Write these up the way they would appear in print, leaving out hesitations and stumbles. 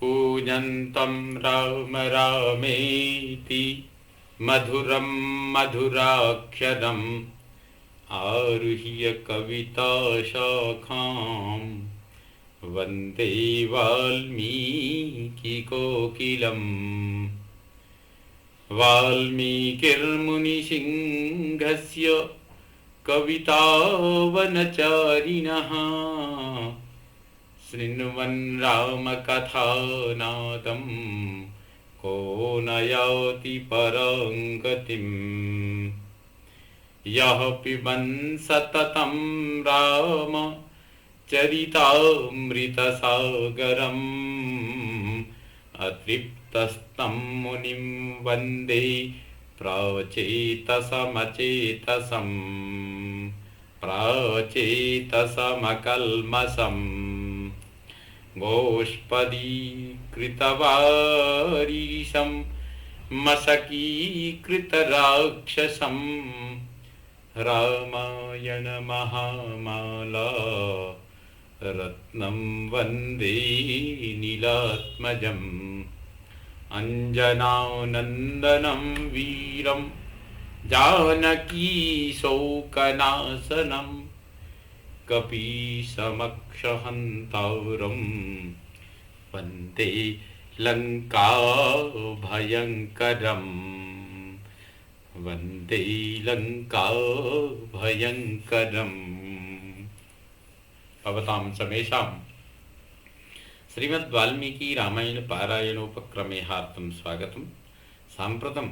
कूजन्तं राम रामेति मधुरं मधुराक्षरम् आरुह्य कविताशाखां वन्दे वाल्मीकिकोकिलम्। वाल्मीकिर्मुनिसिंहस्य कवितावनचारिणः शृण्वन् रामकथानादं को न याति परं गतिम्। यः पिबन् सततं राम चरितामृतसागरम् अतृप्तस्तं मुनिं वन्दे प्राचेतसमचेतसम् प्राचेतसमकल्मषम्। गोष्पदीकृतवारीशं मशकीकृतराक्षसम् रामायण महामाला रत्नं वन्दे नीलात्मजम्। अञ्जनानन्दनं वीरं जानकी शोकनाशनं कपीशमक्षहन्तारं वन्दे लङ्काभयङ्करम् वन्दे लङ्काभयङ्करम्। भवतां समेषां श्रीमद् वाल्मीकि रामायण पारायणोपक्रमे हार्दं स्वागतम्। साम्प्रतं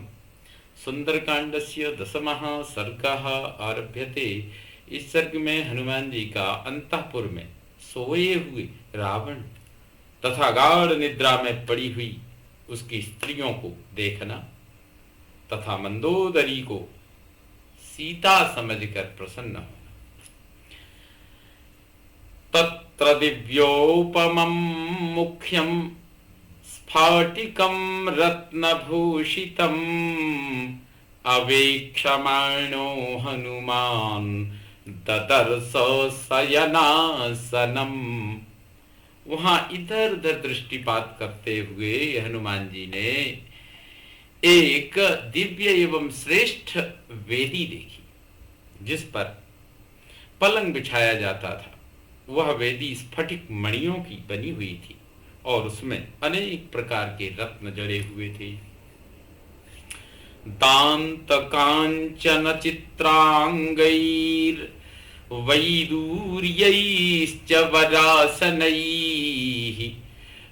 सुंदरकांडस्य 10वां सर्गः आरभ्यते। इस सर्ग में हनुमान जी का अंतःपुर में सोए हुए रावण तथा गाढ़ निद्रा में पड़ी हुई उसकी स्त्रियों को देखना तथा मंदोदरी को सीता समझकर प्रसन्न होना। तत्र दिव्योपमं मुख्यं स्फाटिकं रत्नभूषितम् अवेक्षमाणो हनुमान् ददर्श शयनासनम्। वहां इधर उधर दृष्टिपात करते हुए हनुमान जी ने एक दिव्य एवं श्रेष्ठ वेदी देखी जिस पर पलंग बिछाया जाता था। वह वेदी स्फटिक मणियों की बनी हुई थी और उसमें अनेक प्रकार के रत्न जड़े हुए थे। दांत कांचन चित्रांगैर वैदूर्यैश्च वरासनैः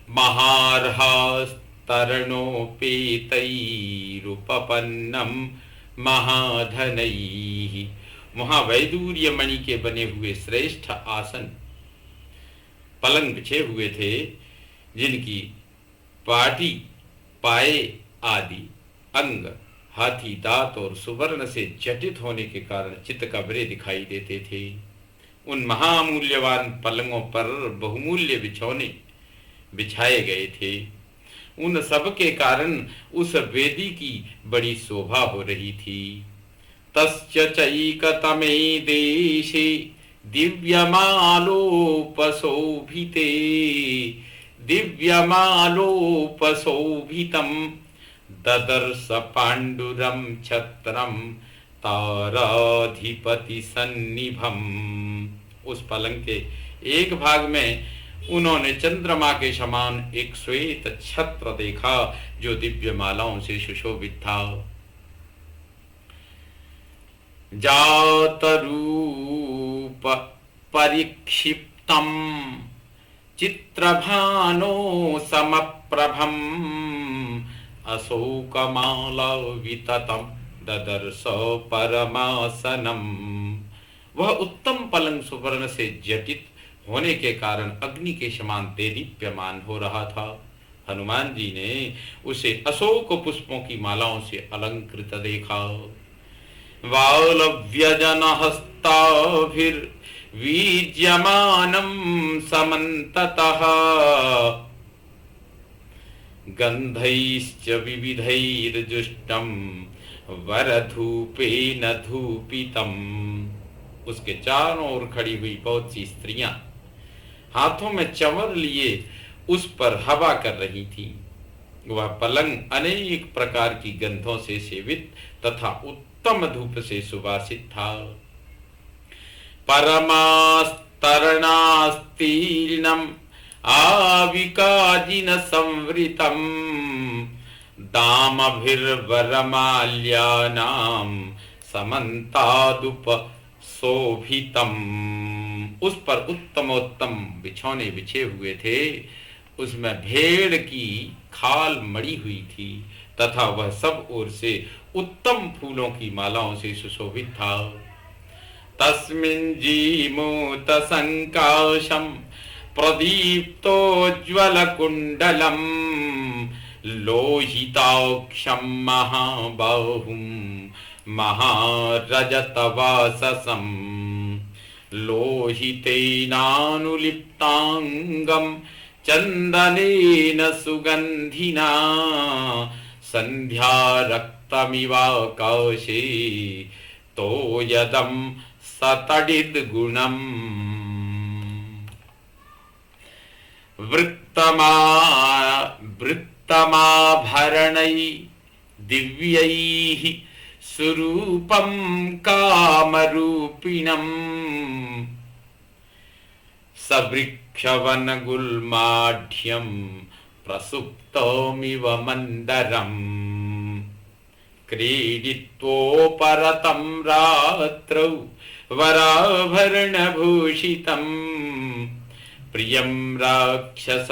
महार्हास्तरणोपेतैरुपपन्नं महाधनैः। वहां वैदूर्य मणि के बने हुए श्रेष्ठ आसन पलंग बिछे हुए थे जिनकी पाटी पाए आदि अंग हाथी दांत और सुवर्ण से जटित होने के कारण चित्तकबरे दिखाई देते थे। उन महामूल्यवान पलंगों पर बहुमूल्य बिछौने बिछाए गए थे। उन सब के कारण उस वेदी की बड़ी शोभा हो रही थी। तस्य चैकतमे देशे दिव्यमालोपशोभिते दिव्यमालोपशोभितं ददर्श पाण्डुरं छत्रं ताराधिपति सन्निभम्। उस पलंग के एक भाग में उन्होंने चंद्रमा के समान एक श्वेत छत्र देखा जो दिव्य मालाओं से सुशोभित था। जातरूप परिक्षिप्तं चित्रभानो समप्रभम् अशोकमाला विततं ददर्श परमासनम्। वह उत्तम पलंग सुवर्ण से जटित होने के कारण अग्नि के समान देदीप्यमान हो रहा था। हनुमान जी ने उसे अशोक पुष्पों की मालाओं से अलंकृत देखा। वालव्यजनहस्ताभिर्वीज्यमानं समन्ततः गंधैश्च विविधैर्जुष्टं वरधूपेन धूपितम्। उसके चारों ओर खड़ी हुई बहुत सी स्त्रियां हाथों में चंवर लिए उस पर हवा कर रही थी। वह पलंग अनेक प्रकार की गंधों से सेवित तथा उत्तम धूप से सुवासित था। परमास्तरणास्तीर्णम आविकाजिन संवृतम दामभिर्वरमाल्यानाम समन्तादुप शोभितम। उस पर उत्तमोत्तम बिछौने बिछे हुए थे, उसमें भेड़ की खाल मड़ी हुई थी तथा वह सब ओर से उत्तम फूलों की मालाओं से सुशोभित था। तस्मिन् जीमूत संकाशम प्रदीप्तोज्ज्वलकुण्डलम् लोहिताक्षं महाबाहुं महारजतवाससं लोहितेनानुलिप्ताङ्गं चन्दनेन सुगन्धिना सन्ध्यारक्तमिवाकाशे तोयदं सतडिद्गुणम् वृत्तमाभरणै दिव्यैः सुरूपं कामरूपिणम् सवृक्षवनगुल्माढ्यं प्रसुप्तमिव मन्दरम् क्रीडित्वोपरतं रात्रौ वराभरणभूषितम् प्रियं राक्षसकन्यानां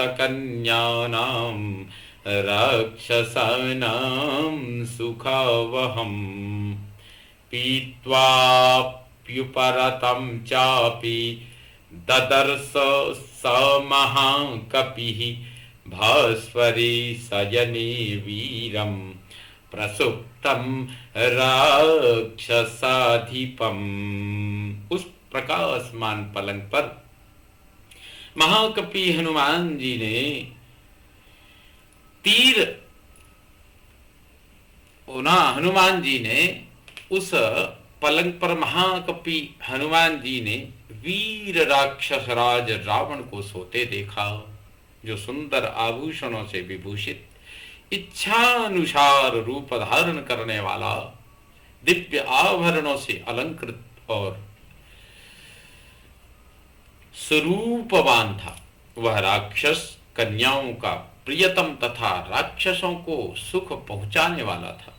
राक्षसानां सुखावहम् पीत्वाप्युपरतं चापि ददर्श स महाकपिः भास्वरे शयने वीरं प्रसुप्तं राक्षसाधिपम्। उस प्रकाशमान पलंग पर महाकपि हनुमान जी ने हनुमान जी ने उस पलंग पर महाकपि हनुमान जी ने वीर राक्षस राज रावण को सोते देखा, जो सुंदर आभूषणों से विभूषित, इच्छानुसार रूप धारण करने वाला, दिव्य आभरणों से अलंकृत और स्वरूपवान था। वह राक्षस कन्याओं का प्रियतम तथा राक्षसों को सुख पहुंचाने वाला था।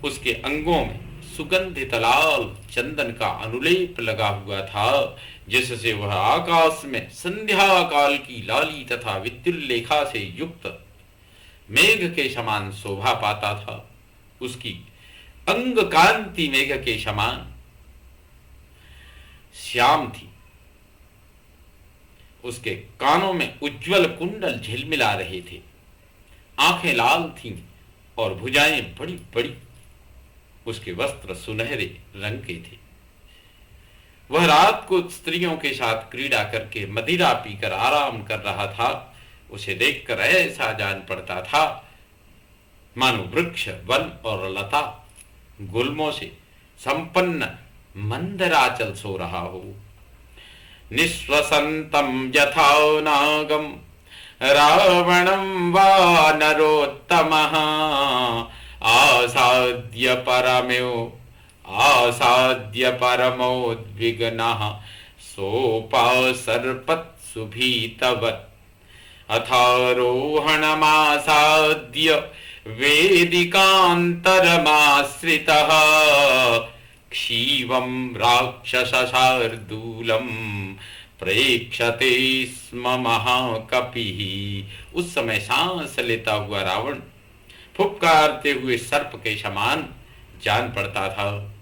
उसके अंगों में सुगंधित लाल चंदन का अनुलेप लगा हुआ था, जिससे वह आकाश में संध्या काल की लाली तथा विद्युल्लेखा से युक्त मेघ के समान शोभा पाता था। उसकी अंग कांति मेघ के समान श्याम थी। उसके कानों में उज्जवल कुंडल झिलमिला रहे थे, आंखें लाल थीं और भुजाएं बड़ी बड़ी। उसके वस्त्र सुनहरे रंग के थे। वह रात को स्त्रियों के साथ क्रीड़ा करके मदिरा पीकर आराम कर रहा था। उसे देखकर ऐसा जान पड़ता था मानो वृक्ष, वन और लता गुल्मों से संपन्न मंदराचल सो रहा हो। निःश्वसन्तं यथा नागं रावणं वानरोत्तमः आसाद्य परमोद्विग्नः सोपासर्पत्सुभीतवत् अथारोहणमासाद्य वेदिकान्तरमाश्रितः क्षीवं राक्षसशार्दूलं प्रेक्षते स्म महाकपिः। उस समय सांस लेता हुआ रावण फुफकारते हुए सर्प के समान जान पड़ता था।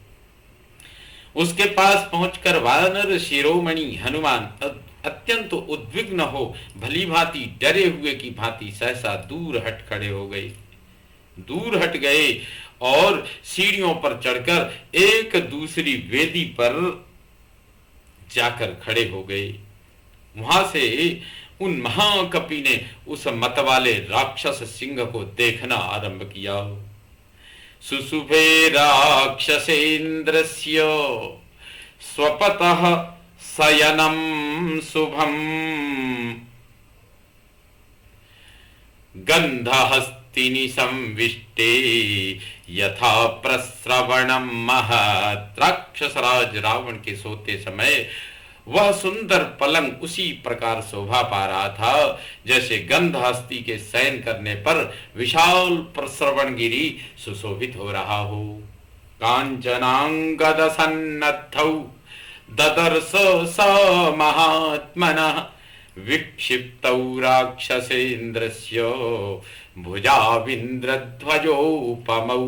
उसके पास पहुंचकर वानर शिरोमणि हनुमान अत्यंत उद्विग्न हो भली भांति डरे हुए की भांति सहसा दूर हट गए और सीढ़ियों पर चढ़कर एक दूसरी वेदी पर जाकर खड़े हो गए। वहां से उन महाकपि ने उस मतवाले राक्षस सिंह को देखना आरंभ किया। सुशुभे राक्षसेन्द्रस्य स्वपतः शयनं शुभम गंधहस्तिनि संविष्टे यथा प्रस्रवणम महत्। राक्षसराज रावण के सोते समय वह सुंदर पलंग उसी प्रकार शोभा पा रहा था जैसे गंधहस्ती के शयन करने पर विशाल प्रस्रवणगिरी सुशोभित हो रहा हो। कांचनांगद सन्नद्धौ ददर्श स महात्मनः विक्षिप्तौ राक्षसेन्द्रस्य भुजाविन्द्रध्वजोपमौ।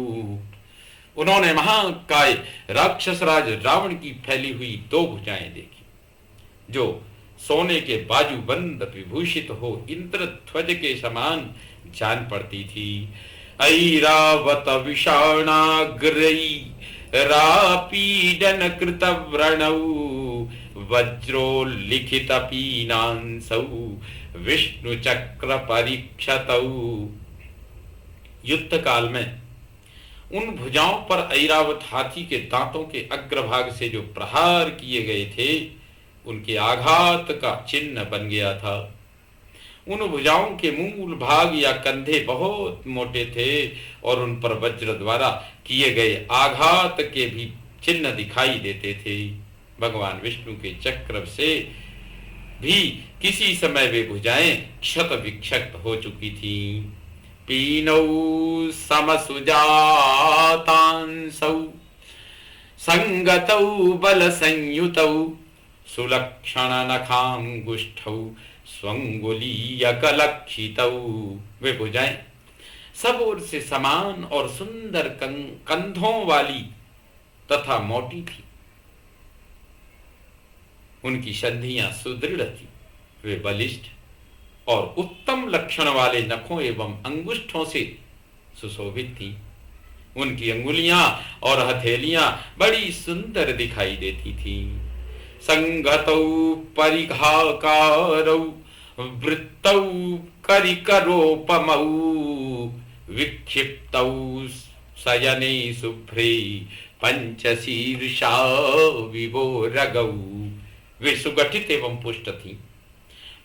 उन्होंने महाकाय राक्षसराज रावण की फैली हुई दो भुजाएं देखी जो सोने के बाजूबंद विभूषित हो इंद्रध्वज के समान जान पड़ती थी। ऐरावत विषाणाग्रई रापीडन कृत व्रणौ वज्रोल्लिखित पीनांसौ विष्णु चक्र परीक्षतौ। युद्ध काल में उन भुजाओं पर ऐरावत हाथी के दांतों के अग्रभाग से जो प्रहार किए गए थे उनके आघात का चिन्ह बन गया था। उन भुजाओं के मूल भाग या कंधे बहुत मोटे थे और उन पर वज्र द्वारा किए गए आघात के भी चिन्ह दिखाई देते थे। भगवान विष्णु के चक्र से भी किसी समय वे भुजाएं क्षत विक्षत हो चुकी थी। पीनौ समसुजातांसौ संगतौ बल संयुतौ सुलक्षण नखांगुष्ठौ स्वंगुलीयकलक्षितौ। वे भुजाएं सब ओर से समान और सुंदर कंधों वाली तथा मोटी थी। उनकी संधियां सुदृढ़ थी। वे बलिष्ठ और उत्तम लक्षण वाले नखों एवं अंगुष्ठों से सुशोभित थी। उनकी अंगुलियां और हथेलियां बड़ी सुंदर दिखाई देती थी। संगतौ परिघाकारौ वृत्तौ करिकरोपमौ विक्षिप्तौ शयने शुभ्रे पंचशीर्षा विभोरगौ। वे सुगठित एवं पुष्ट थीं।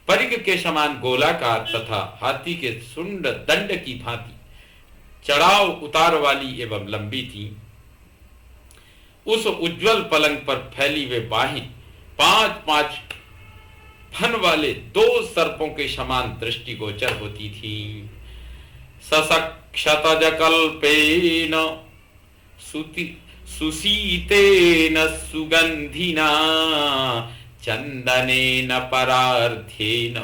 परिघ के समान गोलाकार तथा हाथी के सुंड दंड की भांति चढ़ाव उतार वाली एवं लंबी थी। उस उज्जवल पलंग पर फैली वे बाहें 5-5 फन वाले 2 सर्पों के समान दृष्टिगोचर होती थी। ससक्षतज कल्पेन सुसीतेन सुगंधिना चंदनेन परार्ध्येन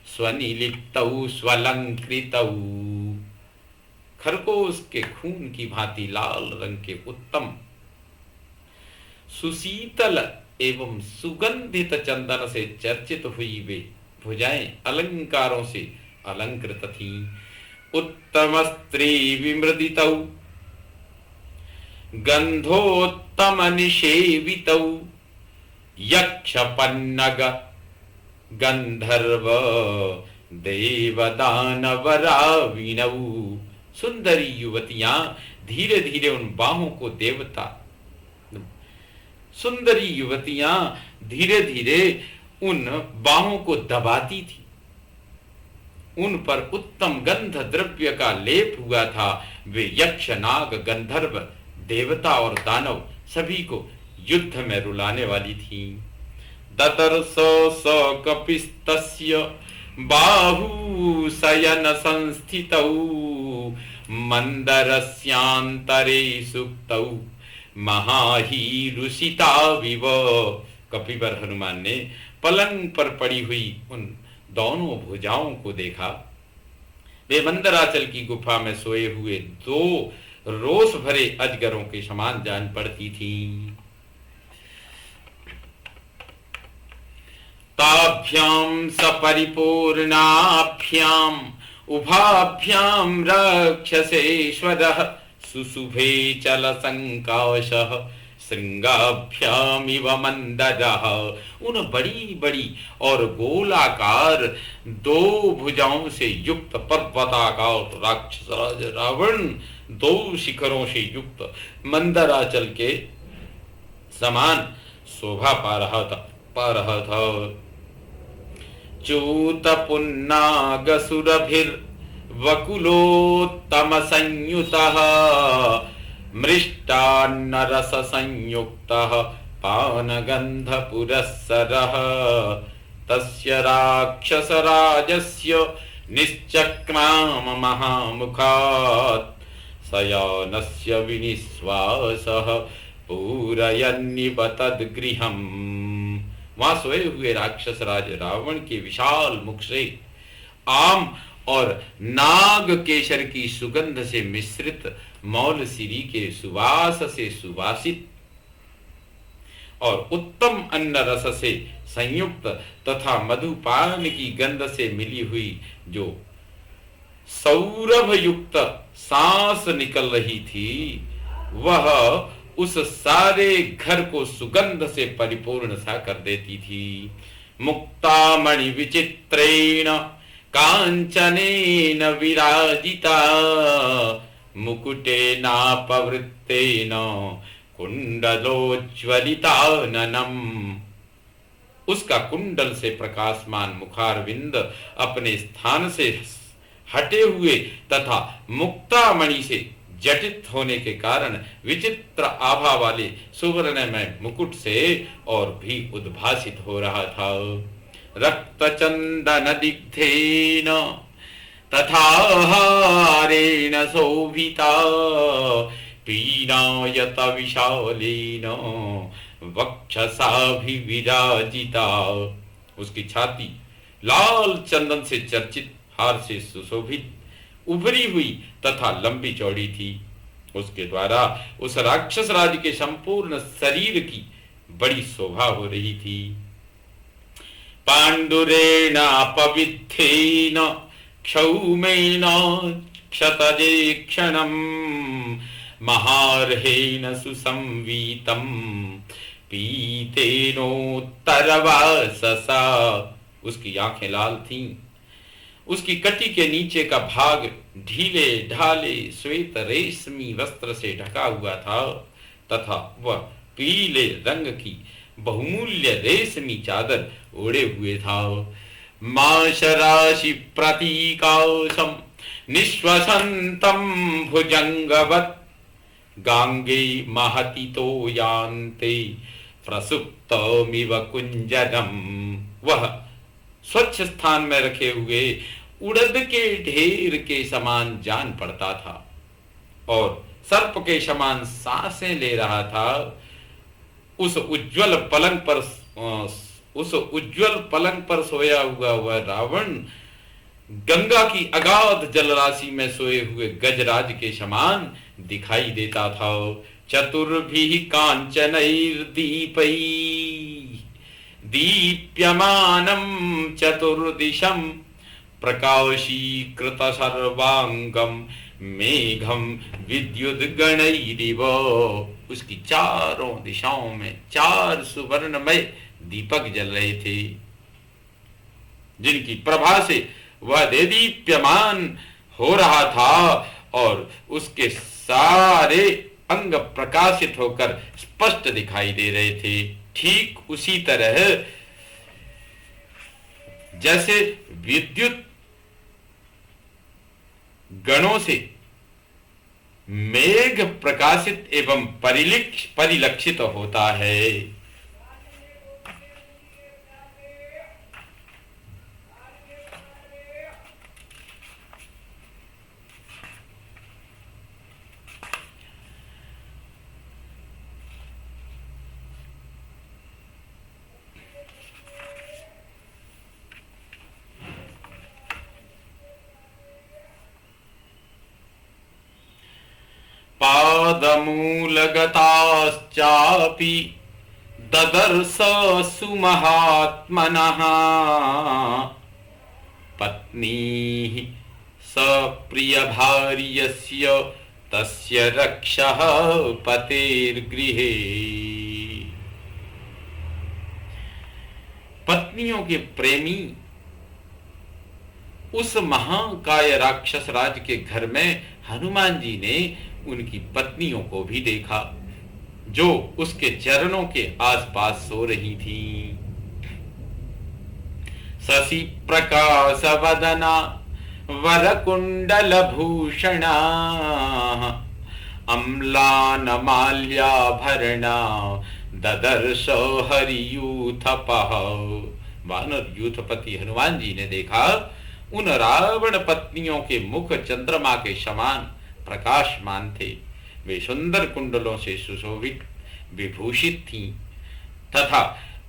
स्वनिलिप्तौ स्वलंकृतौ। खरगोश के खून की भांति लाल रंग के उत्तम सुशीतल एवं सुगंधित चंदन से चर्चित हुई वे भुजाएं अलंकारों से अलंकृत थीं। उत्तम स्त्री विमृदितौ गंधोत्तम निषेवितौ यक्ष पन्नग गंधर्व देवदानवराविणौ। सुंदरी युवतियां धीरे धीरे उन बाहों को उन बाहों को दबाती थी। उन पर उत्तम गंध द्रव्य का लेप हुआ था। वे यक्ष नाग गंधर्व देवता और दानव सभी को युद्ध में रुलाने वाली थी। ददर्श स कपिस्तस्य बाहु शयन संस्थितौ मंदरस्यांतरे सुप्तौ महाहीरुषिता विव। कपिवर हनुमान ने पलंग पर पड़ी हुई उन दोनों भुजाओं को देखा। वे मंदराचल की गुफा में सोए हुए 2 रोष भरे अजगरों के समान जान पड़ती थी। ताभ्याम सपरिपूर्णाभ्याम उभाभ्याम राक्षसेश्वरः सुशुभे चल संकाशः श्रृंगाभ्यामिव मंदरः। उन बड़ी बड़ी और गोलाकार 2 भुजाओं से युक्त पर्वताकार राक्षसराज रावण 2 शिखरों से युक्त मंदराचल के समान शोभा पा रहा था। पा रहा था। चूत पुन्नागसुरभिर्वकुलोत्तम संयुतः मृष्टान्न रस संयुक्तः पानगंध पुरस्सरः तस्य राक्षसराजस्य निश्चक्राम महामुखात् शयानस्य विनिश्वासः पूरयन्निव तद्गृहम्। वहां सोए हुए राक्षस राज रावण के विशाल मुख से आम और नाग केशर की सुगंध से मिश्रित मौलसिरी के सुवास से सुवासित और उत्तम अन्न रस से संयुक्त तथा मधुपान की गंध से मिली हुई जो सौरभ युक्त सांस निकल रही थी, वह उस सारे घर को सुगंध से परिपूर्ण सा कर देती थी। मुक्तामणि विचित्रेण कांचनेन विराजिता मुकुटेनापवृत्तेन कुंडलोज्ज्वलिताननम। उसका कुंडल से प्रकाशमान मुखारविंद अपने स्थान से हटे हुए तथा मुक्तामणि से जटित होने के कारण विचित्र आभा वाले सुवर्णमय मुकुट से और भी उद्भासित हो रहा था। रक्त चंदन दिग्धेन तथा हारेण शोभिता पीनायत विशालेन वक्षसाभिविराजिता। उसकी छाती लाल चंदन से चर्चित हार से सुशोभित उभरी हुई तथा लंबी चौड़ी थी। उसके द्वारा उस राक्षस राज के संपूर्ण शरीर की बड़ी शोभा हो रही थी। पांडुरेण अपविद्धेन क्षौमेन क्षतजे क्षणम महार्हेण सुसंवीतम पीतेनोत्तरवाससा। उसकी आंखें लाल थीं। उसकी कटी के नीचे का भाग ढीले ढाले श्वेत रेशमी वस्त्र से ढका हुआ था तथा वह पीले रंग की बहुमूल्य रेशमी चादर ओढ़े हुए था। माशराशि प्रतीकाशम निश्वसंतम भुजंगवत गांगे महति तो यान्ते प्रसुप्तमिव कुंजरम। वह स्वच्छ स्थान में रखे हुए उड़द के ढेर के समान जान पड़ता था और सर्प के समान सांसें ले रहा था। उस उज्जवल पलंग पर सोया हुआ वह रावण गंगा की अगाध जलराशि में सोए हुए गजराज के समान दिखाई देता था। चतुर्भिः कांचनैर्दीपैः दीप्यमानं चतुर्दिशं प्रकाशीकृत सर्वांगम मेघम विद्युद्गणैरिव। उसकी चारों दिशाओं में 4 सुवर्णमय दीपक जल रहे थे जिनकी प्रभा से वह देदीप्यमान हो रहा था और उसके सारे अंग प्रकाशित होकर स्पष्ट दिखाई दे रहे थे। ठीक उसी तरह जैसे विद्युत गणों से मेघ प्रकाशित एवं परिलक्षित होता है। पादमूलगताश्चापि ददर्श सुमहात्मनः पत्नी सप्रियभार्यस्य तस्य रक्षः पतेर्गृहे। पत्नियों के प्रेमी उस महाकाय राक्षस राज के घर में हनुमान जी ने उनकी पत्नियों को भी देखा जो उसके चरणों के आसपास सो रही थीं। शशि प्रकाश वदना वरकुंडल भूषणा अम्लान माल्याभरणा ददर्श हरियूथपः। वानर यूथपति हनुमान जी ने देखा उन रावण पत्नियों के मुख चंद्रमा के समान प्रकाशमान थे। वे सुंदर कुंडलों से सुशोभित विभूषित थीं तथा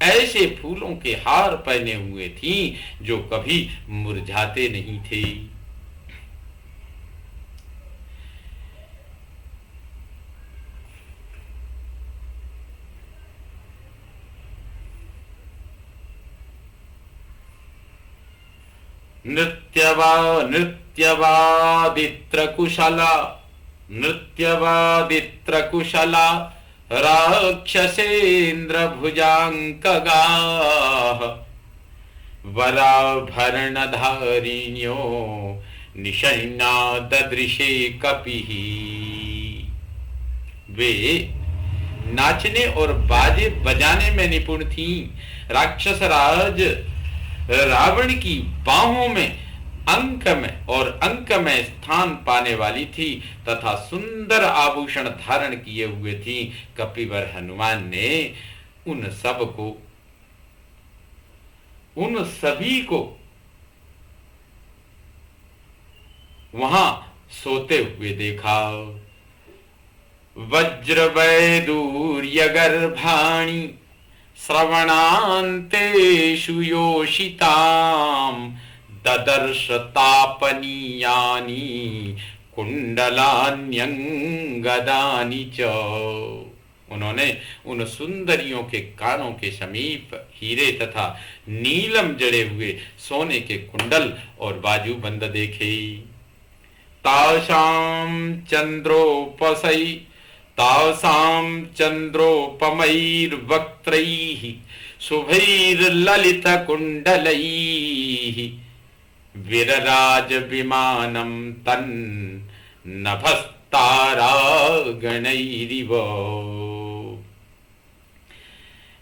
ऐसे फूलों के हार पहने हुए थीं जो कभी मुरझाते नहीं थे। नृत्यवादित्र कुशला राक्षसेन्द्र भुजांकगाः वराभरणधारिण्यो निशन्ना ददृशे कपिः। वे नाचने और बाजे बजाने में निपुण थीं। राक्षस राज रावण की बाहों में अंक में स्थान पाने वाली थी तथा सुंदर आभूषण धारण किए हुए थी। कपिवर हनुमान ने उन सभी को वहां सोते हुए देखा। वज्र वैदूर्य गर्भाणी श्रवणान्तेषु योषितां ददर्श तापनीयानि कुंडलान्यंगदानि च। उन्होंने उन सुंदरियों के कानों के समीप हीरे तथा नीलम जड़े हुए सोने के कुंडल और बाजूबंद देखे। तासां चंद्रोपमैर्वक्त्रैः शुभैर्ललितकुण्डलैः विरराज विमानं तन्नभस्तारागणैरिव।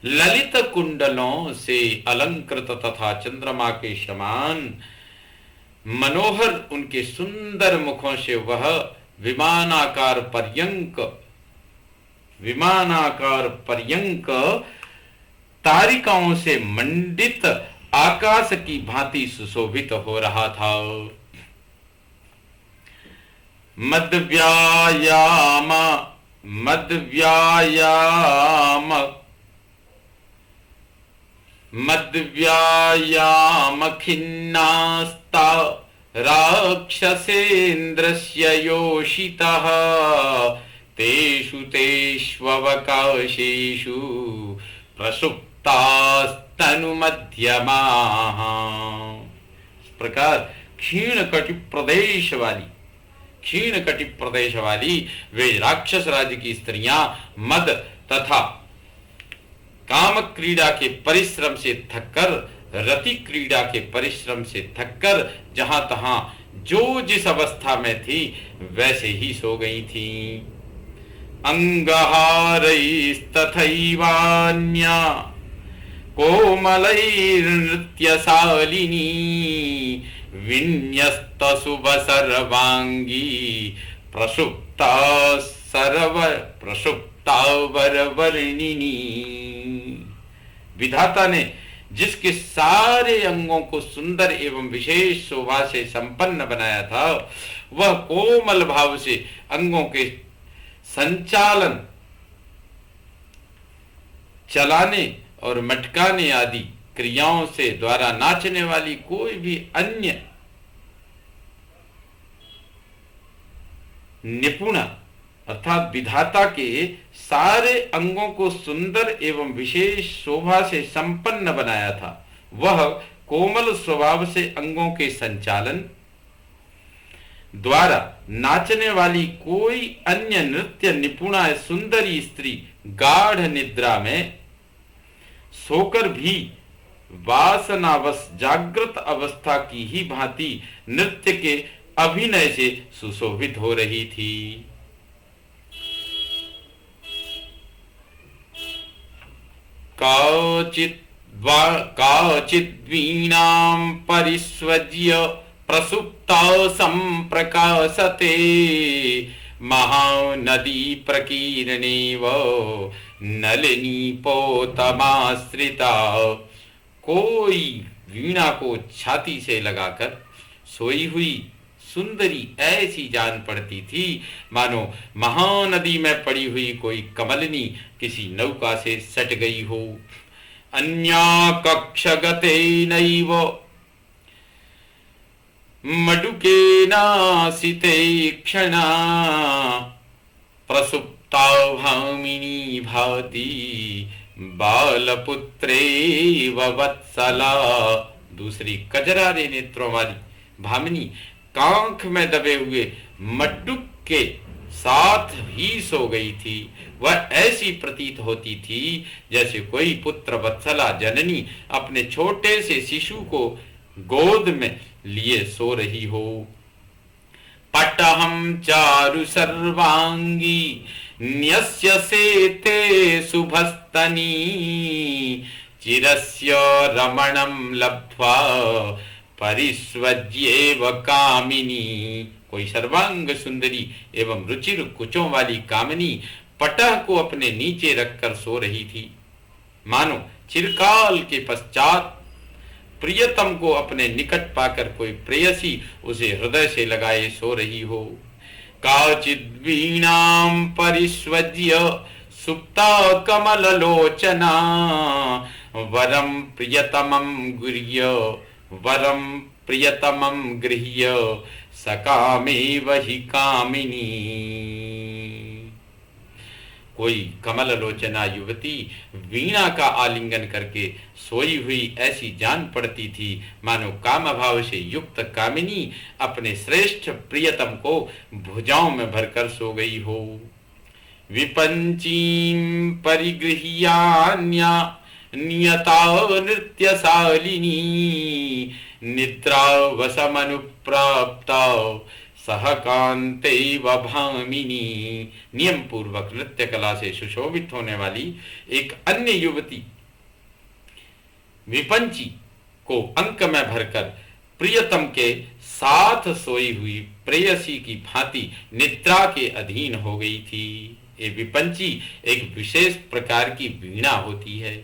ललित कुंडलों से अलंकृत तथा चंद्रमा के समान मनोहर उनके सुंदर मुखों से वह विमानाकार पर्यंक तारिकाओं से मंडित आकाश की भांति सुशोभित हो रहा था। मद्व्यायाम खिन्नास्ता राक्षसेन्द्रस्य योषितः तेष्ववकाशेषु प्रसुप्तास्तनुमध्यमाः। इस प्रकार क्षीण कटि प्रदेश वाली वे राक्षस राज्य की स्त्रियां मद तथा काम क्रीड़ा के परिश्रम से थककर, रति क्रीड़ा के परिश्रम से थककर जहां तहां जो जिस अवस्था में थी वैसे ही सो गई थी। अंगहारैस्तथैवान्या कोमलैर्नृत्यशालिनी विन्यस्तशुभ सर्वांगी प्रसुप्तावरवर्णिनी। विधाता ने जिसके सारे अंगों को सुंदर एवं विशेष शोभा से संपन्न बनाया था, वह कोमल भाव से अंगों के संचालन, चलाने और मटकाने आदि क्रियाओं से द्वारा नाचने वाली कोई भी अन्य निपुण अर्थात विधाता के सारे अंगों को सुंदर एवं विशेष शोभा से संपन्न बनाया था। वह कोमल स्वभाव से अंगों के संचालन द्वारा नाचने वाली कोई अन्य नृत्य निपुणा सुंदरी स्त्री गाढ़ निद्रा में सोकर भी वासनावश जागृत अवस्था की ही भांति नृत्य के अभिनय से सुशोभित हो रही थी। काचित् काचिद्वीणां परिस्वज्य प्रसुप्ता सम्प्रकाशते महानदी प्रकीर्णेव नलिनीपोतमाश्रिता। कोई वीणा को छाती से लगाकर सोई हुई सुंदरी ऐसी जान पड़ती थी मानो महानदी में पड़ी हुई कोई कमलिनी किसी नौका से सट गई हो। अन्या कक्षगते नैव मडुकेनासिते क्षणा प्रसुप्ता भामिनी भाति बालपुत्रे वत्सला। दूसरी कजरारे नेत्रों वाली भामिनी कांख में दबे हुए मड्डुक के साथ ही सो गई थी। वह ऐसी प्रतीत होती थी जैसे कोई पुत्र वत्सला जननी अपने छोटे से शिशु को गोद में लिए सो रही हो। पटहम चारु सर्वांगी न्यस्य सेते शुभस्तनी चिरस्य रमणं लब्ध्वा परिस्वज्येव कामिनी। कोई सर्वांग सुंदरी एवं रुचिर कुचों वाली कामिनी पटह को अपने नीचे रखकर सो रही थी, मानो चिरकाल के पश्चात प्रियतम को अपने निकट पाकर कोई प्रेयसी उसे हृदय से लगाए सो रही हो। काचिद् वीणां परिस्वज्य सुप्ता कमललोचना वरं प्रियतमं गृह्य सकामेव हि कामिनी। कोई कमल लोचना युवती वीणा का आलिंगन करके सोई हुई ऐसी जान पड़ती थी मानो काम भाव से युक्त कामिनी अपने श्रेष्ठ प्रियतम को भुजाओं में भरकर सो गई हो। विपंचीं परिगृह्यान्या नियता नृत्यशालिनी निद्रावसमनुप्राप्ता सहकांते भामिनी। नियम पूर्वक नृत्य कला से सुशोभित होने वाली एक अन्य युवती विपंची को अंक में भरकर प्रियतम के साथ सोई हुई प्रेयसी की भांति निद्रा के अधीन हो गई थी। ये विपंची एक विशेष प्रकार की वीणा होती है।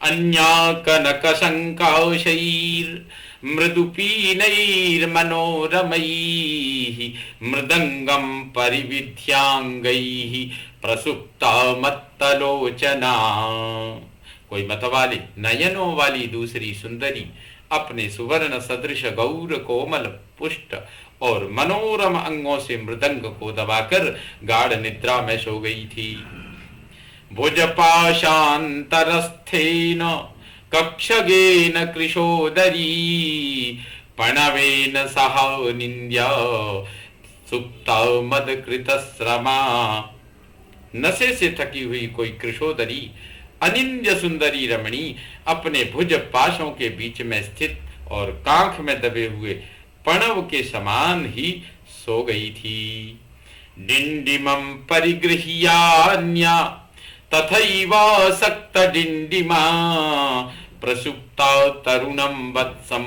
अन्या कनक शंकाशैर मृदुपीनैर्मनोरमैः मृदंगम परिविध्यांगैः प्रसुप्ता मत्तलोचना। कोई मतवाली नयनों वाली दूसरी सुंदरी अपने सुवर्ण सदृश गौर कोमल पुष्ट और मनोरम अंगों से मृदंग को दबाकर गाढ़ निद्रा में सो गई थी। भुजपाशान्तरस्थेन कक्षगेन कृशोदरी पणवेन सह निन्द्या सुप्ता मदकृतश्रमा। नशे से थकी हुई कोई कृशोदरी अनिंद्य सुंदरी रमणी अपने भुज पाशों के बीच में स्थित और कांख में दबे हुए पणव के समान ही सो गई थी। डिंडिमं परिगृह्यान्या तथैवासक्त डिंडिमा प्रसुप्ता तरुणं वत्सम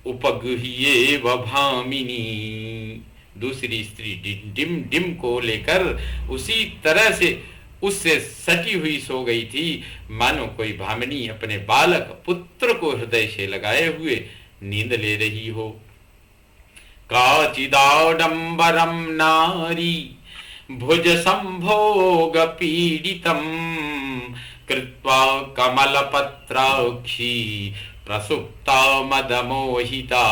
उपगृह्येव भामिनी। दूसरी स्त्री डिम डिम को लेकर उसी तरह से उससे सटी हुई सो गई थी मानो कोई भामिनी अपने बालक पुत्र को हृदय से लगाए हुए नींद ले रही हो। काचिदाडंबरम नारी भुज संभोग पीड़ितम कृत्वा कमलपत्राक्षी प्रसुप्ता मदमोहिता।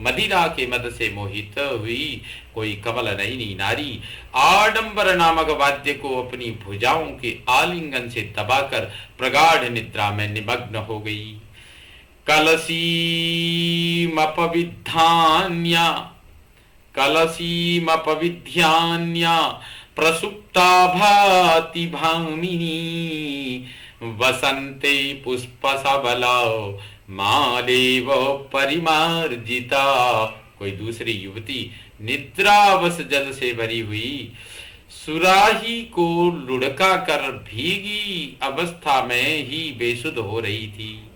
मदिरा के मद से मोहित हुई कोई कमल नयनी नारी आडंबर नामक वाद्य को अपनी भुजाओं के आलिंगन से दबाकर प्रगाढ़ निद्रा में निमग्न हो गई। कलसीमपविध्यान्या प्रसुप्ता भाति भामिनी वसंते पुष्पसबला मालेव परिमार्जिता। कोई दूसरी युवती निद्रावश जल से भरी हुई सुराही को लुढ़का कर भीगी अवस्था में ही बेसुध हो रही थी।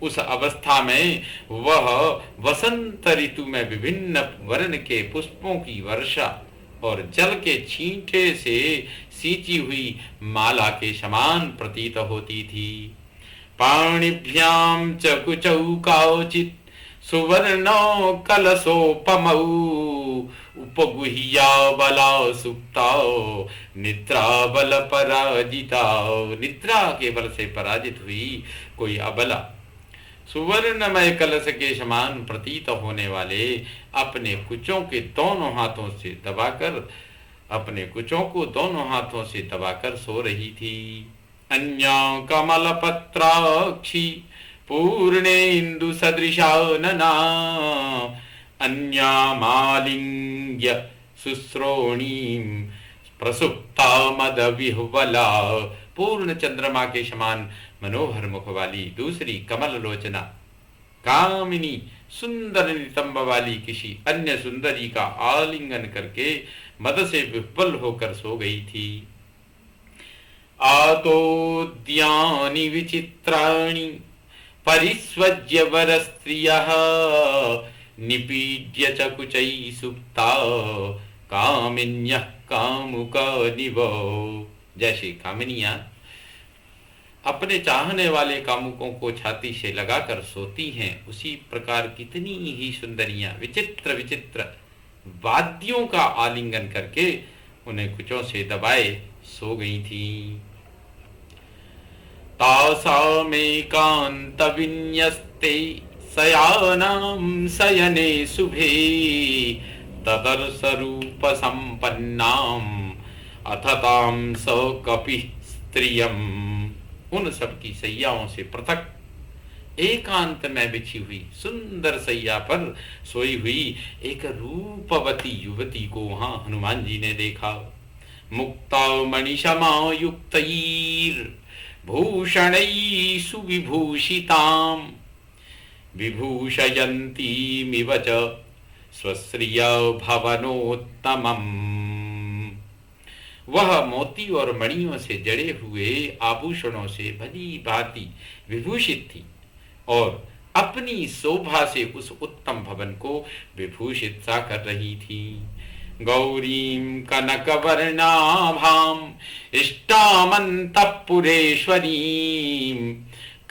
उस अवस्था में वह वसंत ऋतु में विभिन्न वर्ण के पुष्पों की वर्षा और जल के छींटे से सींची हुई माला के समान प्रतीत होती थी। पाणिभ्याम च कुचौ काचित् सुवर्णो कलशोपमौ उपगुह्या बला सुप्ता निद्रा बल पराजिता। निद्रा के बल से पराजित हुई कोई अबला सुवर्णमय कलश के समान प्रतीत होने वाले अपने कुचों के दोनों हाथों से दबाकर सो रही थी। अन्या कमल पत्राक्षी पूर्णे इंदु सदृशा नना अन्या मालिंग्य सुश्रोणीम प्रसुप्ता मद विह्वला। पूर्ण चंद्रमा के समान मनोहर मुख वाली दूसरी कमल लोचना कामिनी सुंदर नितंब वाली किसी अन्य सुंदरी का आलिंगन करके मद से विह्वल होकर सो गई थी। आतोद्यानि विचित्राणि परिस्वज्य वर स्त्रियः निपीड्य च कुचैः सुप्ता कामिन्यः कामुकानिव। जैसे कामिनियां अपने चाहने वाले कामुकों को छाती से लगाकर सोती हैं, उसी प्रकार कितनी ही सुंदरियां विचित्र विचित्र वाद्यों का आलिंगन करके उन्हें कुचों से दबाए सो गई थी। तासामेकांत विन्यस्ते शयानां शयने शुभे तदर्श रूप संपन्नाम अथतां स कपिः स्त्रियम्। उन सब की सैयाओं से पृथक एकांत में बिछी हुई सुंदर सैया पर सोई हुई एक रूपवती युवती को वहां हनुमान जी ने देखा। मुक्ता मणिषमा युक्तैर् भूषणैः सुविभूषिताम् विभूषयन्तीमिव च स्वश्रिय भवनोत्तमम्। वह मोती और मणियों से जड़े हुए आभूषणों से भली भांति विभूषित थी और अपनी शोभा से उस उत्तम भवन को विभूषित सा कर रही थी। गौरीं कनकवर्णाभां इष्टामन्तःपुरेश्वरीं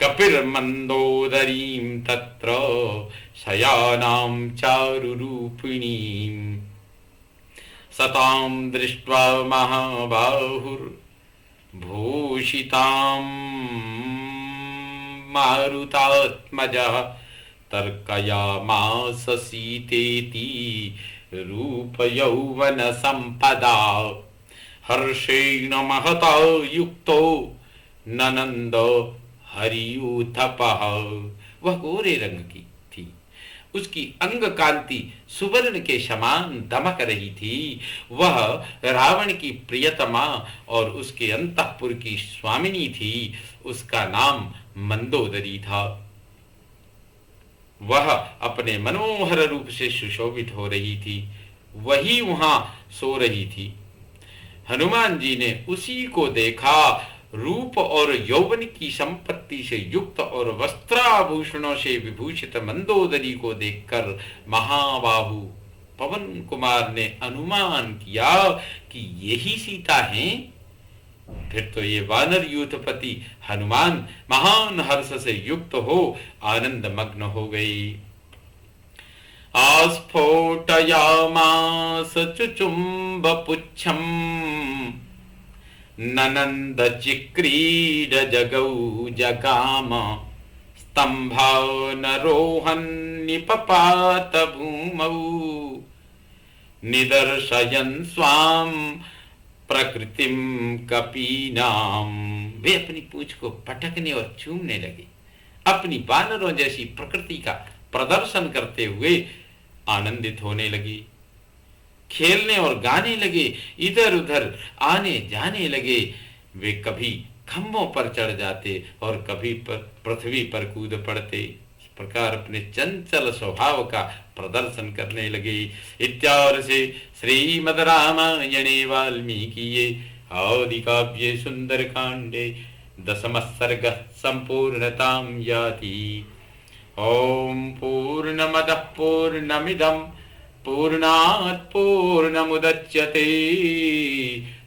कपिर्मन्दोदरीं तत्र शयानां चारुरूपिणीं सतां दृष्ट्वा महाबाहुर्भूषितां मारुतात्मजः तर्कयामास सीतेति रूपयौवनसम्पदा। हर्षेण महता युक्तो ननन्द हरियूथपः। वह गोरे रंग की थी, उसकी अंग कांति सुवर्ण के समान दमक रही थी। वह रावण की प्रियतमा और उसके अंतःपुर की स्वामिनी थी। उसका नाम मंदोदरी था। वह अपने मनोहर रूप से सुशोभित हो रही थी, वही वहां सो रही थी। हनुमान जी ने उसी को देखा। रूप और यौवन की संपत्ति से युक्त और वस्त्राभूषणों से विभूषित मंदोदरी को देखकर महाबाहु पवन कुमार ने अनुमान किया कि यही सीता है। फिर तो ये वानर यूथपति हनुमान महान हर्ष से युक्त हो आनंद मग्न हो गई। आस्फोटयामास चुचुम्ब पुच्छम ननंद चिक्रीड जगौ जगाम स्तंभानरोहन् निपपात भूमौ निदर्शयन् स्वाम प्रकृतिम कपीनाम। वे अपनी पूंछ को पटकने और चूमने लगे, अपनी वानरों जैसी प्रकृति का प्रदर्शन करते हुए आनंदित होने लगी, खेलने और गाने लगे, इधर उधर आने जाने लगे। वे कभी खंभों पर चढ़ जाते और कभी पृथ्वी पर कूद पड़ते। प्रकार अपने चंचल स्वभाव का प्रदर्शन करने लगे। इत्यादि से श्रीमद् रामायणे वाल्मीकिये आदि काव्ये सुंदर कांडे दशम सर्ग संपूर्णतां याति। ओम पूर्णमदः पूर्णमिदं पूर्णात् पूर्णमुदच्यते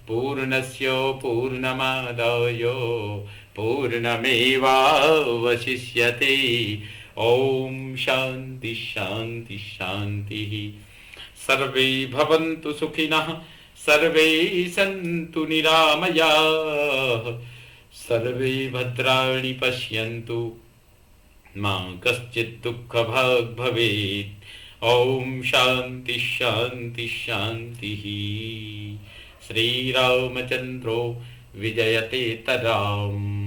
पूर्णस्य पूर्णमादाय पूर्णमेवावशिष्यते। ओम शांति शांति शांति। सर्वे भवन्तु सुखिनः सर्वे सन्तु निरामयाः सर्वे भद्राणि पश्यन्तु मा कश्चित् दुःखभाग् भवेत्। ओम शांति शांति शांति। श्रीरामचन्द्रो विजयते तराम्।